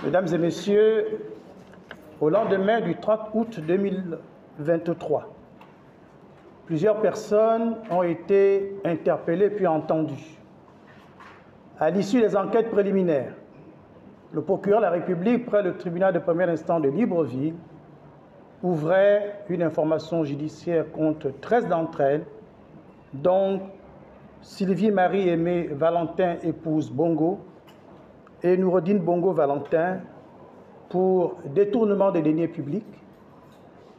Mesdames et Messieurs, au lendemain du 30 août 2023, plusieurs personnes ont été interpellées puis entendues. À l'issue des enquêtes préliminaires, le procureur de la République, près le tribunal de première instance de Libreville, ouvrait une information judiciaire contre 13 d'entre elles, dont Sylvie Marie-Aimée Valentin, épouse Bongo, et Noureddine Bongo Valentin, pour détournement des deniers publics,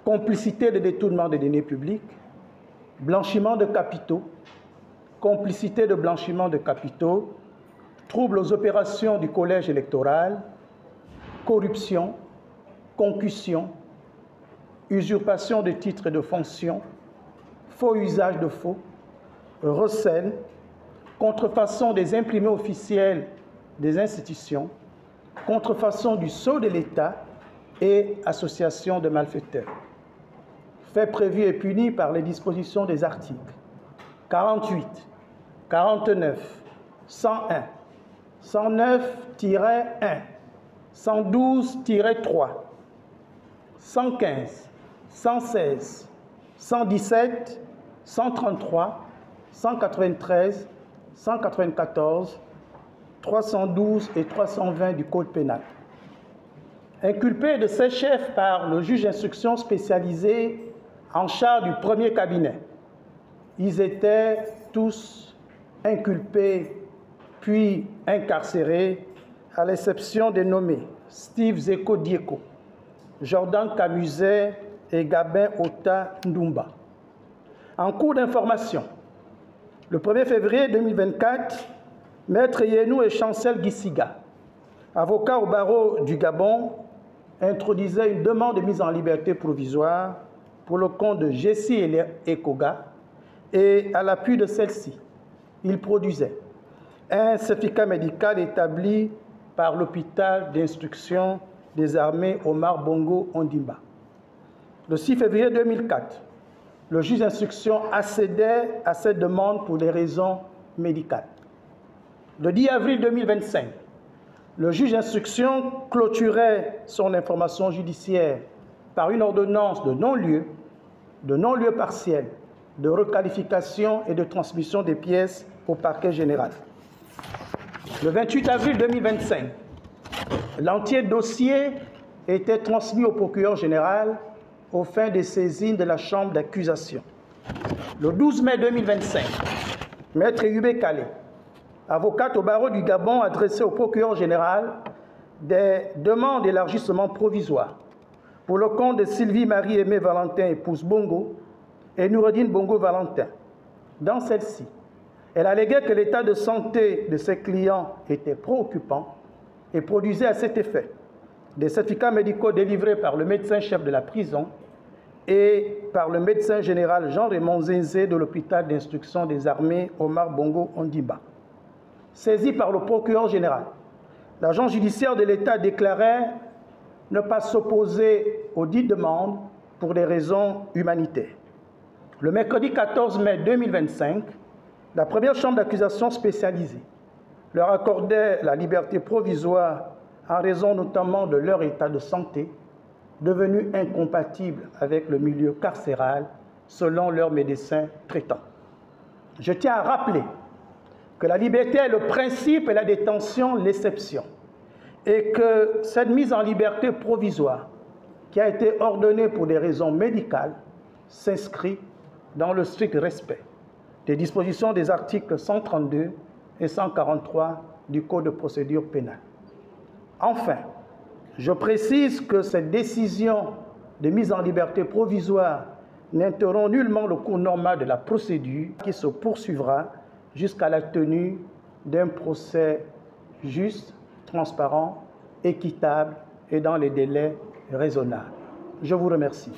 complicité de détournement des deniers publics, blanchiment de capitaux, complicité de blanchiment de capitaux, troubles aux opérations du collège électoral, corruption, concussion, usurpation de titres et de fonctions, faux usage de faux, recel, contrefaçon des imprimés officiels des institutions, contrefaçon du sceau de l'État et association de malfaiteurs. Faits prévus et punis par les dispositions des articles 48, 49, 101, 109-1, 112-3, 115, 116, 117, 133, 193, 194, 312 et 320 du Code pénal. Inculpés de ces chefs par le juge d'instruction spécialisé en charge du premier cabinet, ils étaient tous inculpés puis incarcérés, à l'exception des nommés Steve Zeko Dieko, Jordan Camuset et Gabin Ota Ndumba. En cours d'information, le 1er février 2024, Maître Yenou et Chancel Gissiga, avocats au barreau du Gabon, introduisaient une demande de mise en liberté provisoire pour le compte de Jessie Ekoga, et à l'appui de celle-ci, ils produisaient un certificat médical établi par l'hôpital d'instruction des armées Omar Bongo Ondimba. Le 6 février 2004, le juge d'instruction accédait à cette demande pour des raisons médicales. Le 10 avril 2025, le juge d'instruction clôturait son information judiciaire par une ordonnance de non-lieu partiel, de requalification et de transmission des pièces au parquet général. Le 28 avril 2025, l'entier dossier était transmis au procureur général aux fins de saisine de la chambre d'accusation. Le 12 mai 2025, Maître Yubé Kalé, avocate au barreau du Gabon, adressait au procureur général des demandes d'élargissement provisoire pour le compte de Sylvie Marie-Aimée Valentin, épouse Bongo, et Noureddine Bongo Valentin. Dans celle-ci, elle alléguait que l'état de santé de ses clients était préoccupant et produisait à cet effet des certificats médicaux délivrés par le médecin-chef de la prison et par le médecin général Jean-Raymond Zenzé de l'hôpital d'instruction des armées Omar Bongo Ondimba. Saisi par le procureur général, l'agent judiciaire de l'État déclarait ne pas s'opposer aux dites demandes pour des raisons humanitaires. Le mercredi 14 mai 2025, la première chambre d'accusation spécialisée leur accordait la liberté provisoire en raison notamment de leur état de santé, devenu incompatible avec le milieu carcéral selon leurs médecins traitants. Je tiens à rappeler que la liberté est le principe et la détention l'exception, et que cette mise en liberté provisoire, qui a été ordonnée pour des raisons médicales, s'inscrit dans le strict respect des dispositions des articles 132 et 143 du Code de procédure pénale. Enfin, je précise que cette décision de mise en liberté provisoire n'interrompt nullement le cours normal de la procédure qui se poursuivra jusqu'à la tenue d'un procès juste, transparent, équitable et dans les délais raisonnables. Je vous remercie.